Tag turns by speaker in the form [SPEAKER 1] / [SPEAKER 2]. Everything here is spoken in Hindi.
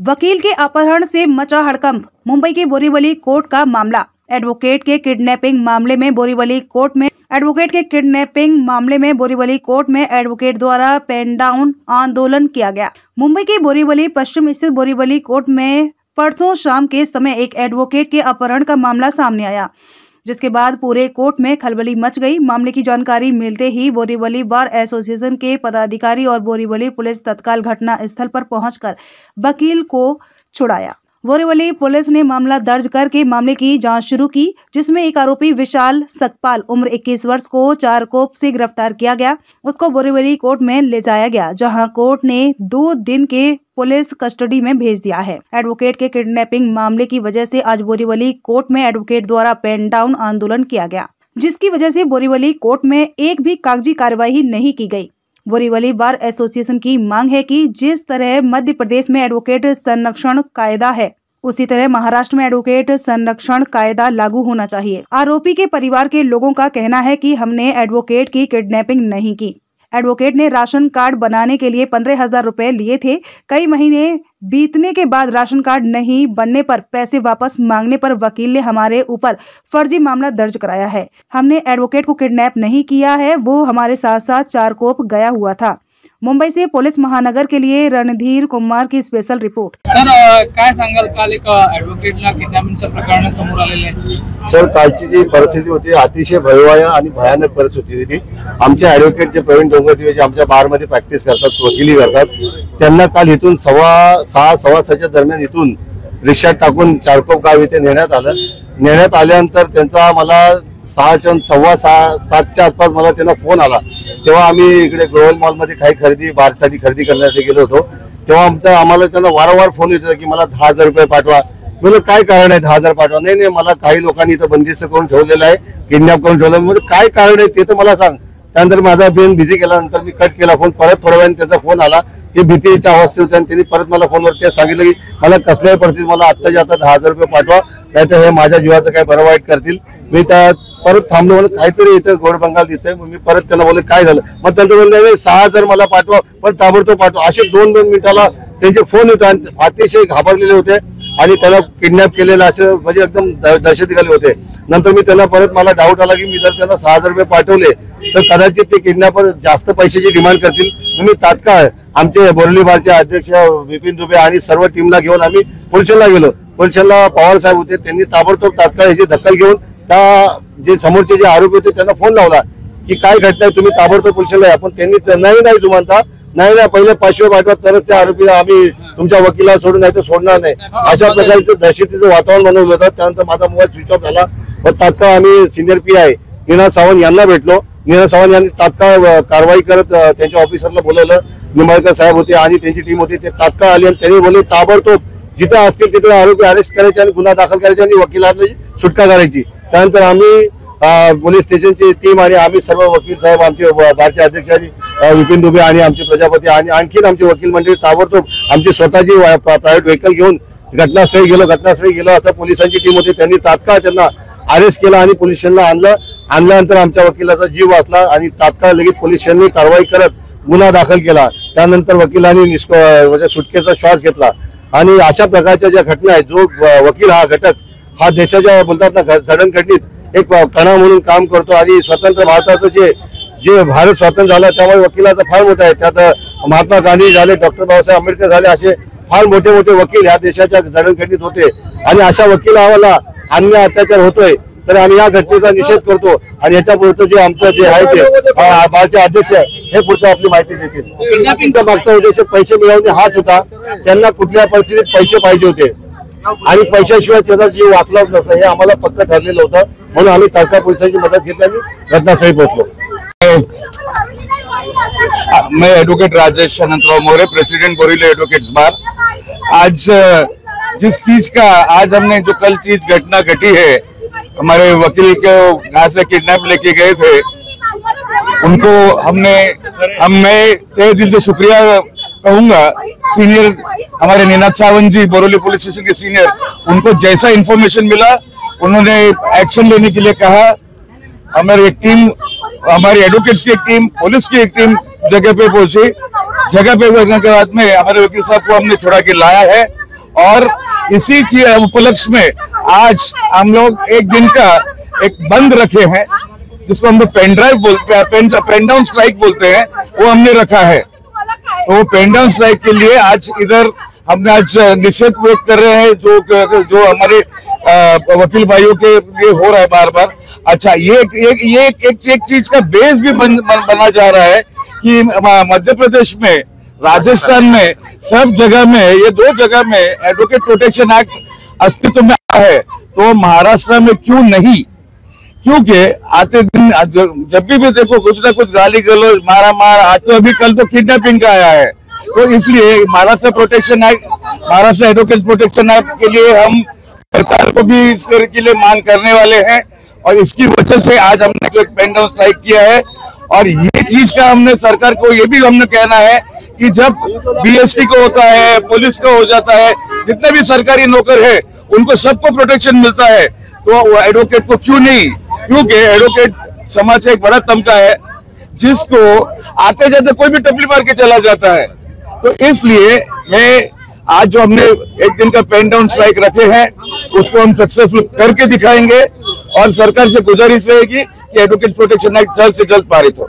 [SPEAKER 1] वकील के अपहरण से मचा हड़कंप। मुंबई की बोरीवली कोर्ट का मामला। एडवोकेट के किडनैपिंग मामले में बोरीवली कोर्ट में एडवोकेट द्वारा पेन डाउन आंदोलन किया गया। मुंबई के बोरीवली पश्चिम स्थित बोरीवली कोर्ट में परसों शाम के समय एक एडवोकेट के अपहरण का मामला सामने आया, जिसके बाद पूरे कोर्ट में खलबली मच गई। मामले की जानकारी मिलते ही बोरीवली बार एसोसिएशन के पदाधिकारी और बोरीवली पुलिस तत्काल घटना स्थल पर पहुंचकर वकील को छुड़ाया। बोरीवली पुलिस ने मामला दर्ज करके मामले की जांच शुरू की, जिसमें एक आरोपी विशाल सकपाल उम्र 21 वर्ष को चारकोप से गिरफ्तार किया गया। उसको बोरीवली कोर्ट में ले जाया गया, जहां कोर्ट ने 2 दिन के पुलिस कस्टडी में भेज दिया है। एडवोकेट के किडनैपिंग मामले की वजह से आज बोरीवली कोर्ट में एडवोकेट द्वारा पेन डाउन आंदोलन किया गया, जिसकी वजह से बोरीवली कोर्ट में एक भी कागजी कार्यवाही नहीं की गई। बोरीवली बार एसोसिएशन की मांग है कि जिस तरह मध्य प्रदेश में एडवोकेट संरक्षण कायदा है, उसी तरह महाराष्ट्र में एडवोकेट संरक्षण कायदा लागू होना चाहिए। आरोपी के परिवार के लोगों का कहना है कि हमने एडवोकेट की किडनैपिंग नहीं की। एडवोकेट ने राशन कार्ड बनाने के लिए 15,000 रुपए लिए थे। कई महीने बीतने के बाद राशन कार्ड नहीं बनने पर पैसे वापस मांगने पर वकील ने हमारे ऊपर फर्जी मामला दर्ज कराया है। हमने एडवोकेट को किडनैप नहीं किया है, वो हमारे साथ साथ चारकोप गया हुआ था। मुंबई से पुलिस महानगर के लिए रणधीर कुमार की स्पेशल रिपोर्ट।
[SPEAKER 2] सर, काय सांगाल? काल एक ॲडव्होकेटला किडनॅपिंगचं प्रकरण समोर आलेले आहे।
[SPEAKER 3] सर, कालची जी परिस्थिती होती अतिशय भयावह आणि भयानक परिस्थिती होती। आमचे ॲडव्होकेट जे प्रवीण डोंगरदिवे जे आमच्या बारमध्ये प्रॅक्टिस करतात, वकिली करतात, त्यांना काल इथून 6:15 दरम्यान इथून रिक्षात टाकून चारकोप गाव इथे नेण्यात आलं। नेण्यात आल्यानंतर त्यांचा मला 6:15-7च्या आसपास मला त्यांना फोन आला। तेव्हा आम्ही इकडे ग्लोबल मॉल मध्ये काही बारसाठी खरेदी करण्यासाठी गेलो होतो। तेव्हा आम्हाला त्यांना वारंवार फोन येत होता की मला 10,000 रुपये पाठवा। म्हणजे काय कारण आहे 10,000 पाठवा? नाही, मला काही लोकांनी इथं बंदिस्त करून ठेवलेलं आहे, किडनॅप करून ठेवलं। म्हणजे काय कारण आहे ते तर मला सांग। त्यानंतर माझा बेन बिझी केल्यानंतर मी कट केला फोन। परत थोड्या वेळाने त्याचा फोन आला की भीतीच्या अवस्थेत होते आणि त्यांनी परत मला फोनवर ते सांगितलं की मला कसल्याही परिस्थितीत मला आत्ताच्या आता 10,000 रुपये पाठवा, नाहीतर हे माझ्या जीवाचं काय बरं वाईट करतील। मी त्या परत थांबलो, मला काहीतरी इथं गोड बंगाल दिसतंय। मी परत त्यांना बोलले काय झालं? मग त्यांचं बोलले 6,000 मला पाठवा, पण ताबडतोब पाठवा। असे 2-2 मिनिटाला त्यांचे फोन येतो आणि अतिशय घाबरलेले होते आणि त्याला किडनॅप केलेलं असं म्हणजे एकदम दहशतीखाली होते। नंतर मी त्यांना परत मला डाऊट आला की मी जर त्यांना 6,000 रुपये पाठवले तर कदाचित ते किडनॅपर जास्त पैशाची डिमांड करतील। मी तात्काळ आमचे बोरीवली बारचे अध्यक्ष विपिन दुबे आणि सर्व टीमला घेऊन आम्ही पोलिसांना गेलो। पोलिसांना पवार साहेब होते, त्यांनी ताबडतोब तात्काळ याची दखल घेऊन त्या जे समोरचे जे आरोपी होते त्यांना फोन लावला की काय घटना आहे, तुम्ही ताबडतोब पोलिसांना या। पण त्यांनी नाही तू म्हणता नाही पहिले 500 पाठवा तरच त्या आरोपीला आम्ही तुमच्या वकिलाला सोडून नाही तर सोडणार नाही, अशा प्रकारचं दहशतीचं वातावरण बनवलं होतं। त्यानंतर माझा मोबाईल स्विच ऑफ झाला। पण तात्काळ आम्ही सिनियर PI नीना सावंत यांना भेटलो। नीना सावंत यांनी तात्काळ कारवाई करत त्यांच्या ऑफिसरला बोलवलं। निंबाळकर साहेब होते आणि त्यांची टीम होती, ते तात्काळ आली आणि त्यांनी बोलले ताबडतोब जिथे असतील तिथे आरोपी अरेस्ट करायचे आणि गुन्हा दाखल करायचा आणि वकिलाची सुटका करायची। त्यानंतर आम्ही पोलीस स्टेशनची टीम आणि आम्ही सर्व वकील साहेब, आमचे बारचे अध्यक्ष विपिन दुबे आणि आमचे प्रजापती आणि आणखीन आमचे वकील मंडळी ताबडतोब आमची स्वतःची प्रायव्हेट व्हेकल घेऊन घटनास्थळी गेलो असता पोलिसांची टीम होती, त्यांनी तात्काळ त्यांना अरेस्ट केला आणि पोलीस स्टेशनला आणल्यानंतर आमच्या वकिलाचा जीव वाचला आणि तात्काळ लगेच पोलीस स्टेशनने कारवाई करत गुन्हा दाखल केला। त्यानंतर वकिलांनी सुटकेचा श्वास घेतला आणि अशा प्रकारच्या ज्या घटना आहेत, जो वकील हा घटक हा देशाच्या बोलतात ना जडणघडणीत एक कणा म्हणून काम करतो आणि स्वतंत्र भारताचं जे भारत स्वातंत्र्य झालं त्यामुळे वकिलाचा फार मोठा आहे। त्यात महात्मा गांधी झाले, डॉक्टर बाबासाहेब आंबेडकर झाले, असे फार मोठे वकील ह्या देशाच्या जडणघडणीत होते आणि अशा वकिलाला अन्याय अत्याचार होतोय तर आम्ही या घटनेचा निषेध करतो आणि याच्या पुढचं जे आमचं जे आहे ते बारचे अध्यक्ष हे पुढचं आपली माहिती देतील। मागचा उद्देश पैसे मिळवणे हाच होता, त्यांना कुठल्या परिस्थितीत पैसे पाहिजे होते आणि पैशाशिवाय त्याचा जीव वाचलाच नसतं हे आम्हाला पक्क ठरलेलं होतं, म्हणून आम्ही तात्काळ पोलिसांची मदत घेतली आणि घटनास्थळी पोहोचलो।
[SPEAKER 4] मैं advocate Rajesh Anantrao Maurya, president Borivali advocates bar. आज जिस चीज का आज हमने जो कल चीज घटना घटी है, हमारे वकील को यहाँ से किडनैप लेके गए थे, उनको मैं तहे दिल से शुक्रिया कहूंगा। सीनियर हमारे नीनाथ सावंत जी बोरीवली पुलिस स्टेशन के सीनियर, उनको जैसा इन्फॉर्मेशन मिला उन्होंने एक्शन लेने के लिए कहा। हमारी एक टीम, हमारी एडवोकेट्स की एक टीम, पुलिस की एक टीम जगह पे पहुंची। जगह पे पहुंचने के बाद में हमारे वकील साहब को हमने छुड़ा के लाया है और इसी की उपलक्ष्य में आज हम लोग एक दिन का एक बंद रखे हैं, जिसको हम लोग पेन डाउन स्ट्राइक बोलते हैं, वो हमने रखा है। तो पेन डाउन स्ट्राइक के लिए आज इधर हमने आज निषेध व्यक्त कर रहे हैं जो हमारे वकील भाइयों के लिए हो रहा है बार बार। अच्छा, ये एक चीज का बेस भी बना जा रहा है कि मध्य प्रदेश में, राजस्थान में, सब जगह में, ये 2 जगह में एडवोकेट प्रोटेक्शन एक्ट अस्तित्व में आया है, तो महाराष्ट्र में क्यों नहीं? क्योंकि आते दिन जब भी देखो कुछ ना कुछ गाली गलौज, मारा मार, आज तो अभी कल तो किडनैपिंग का आया है। तो इसलिए महाराष्ट्र एडवोकेट प्रोटेक्शन एक्ट के लिए हम सरकार को भी इसके लिए मांग करने वाले हैं, और इसकी वजह से आज हमने जो एक पेन डाउन स्ट्राइक किया है। और ये चीज का हमने सरकार को ये भी हमने कहना है कि जब बीएसटी को होता है, पुलिस को हो जाता है, जितने भी सरकारी नौकर है उनको सबको प्रोटेक्शन मिलता है, तो एडवोकेट को क्यों नहीं? क्योंकि एडवोकेट समाज का एक बड़ा तबका है जिसको आते जाते कोई भी टपली मार के चला जाता है। तो इसलिए मैं आज जो हमने एक दिन का पेन डाउन स्ट्राइक रखे हैं उसको हम सक्सेसफुल करके दिखाएंगे, और सरकार से गुजारिश रहेगी कि एडवोकेट प्रोटेक्शन एक्ट जल्द से जल्द पारित हो।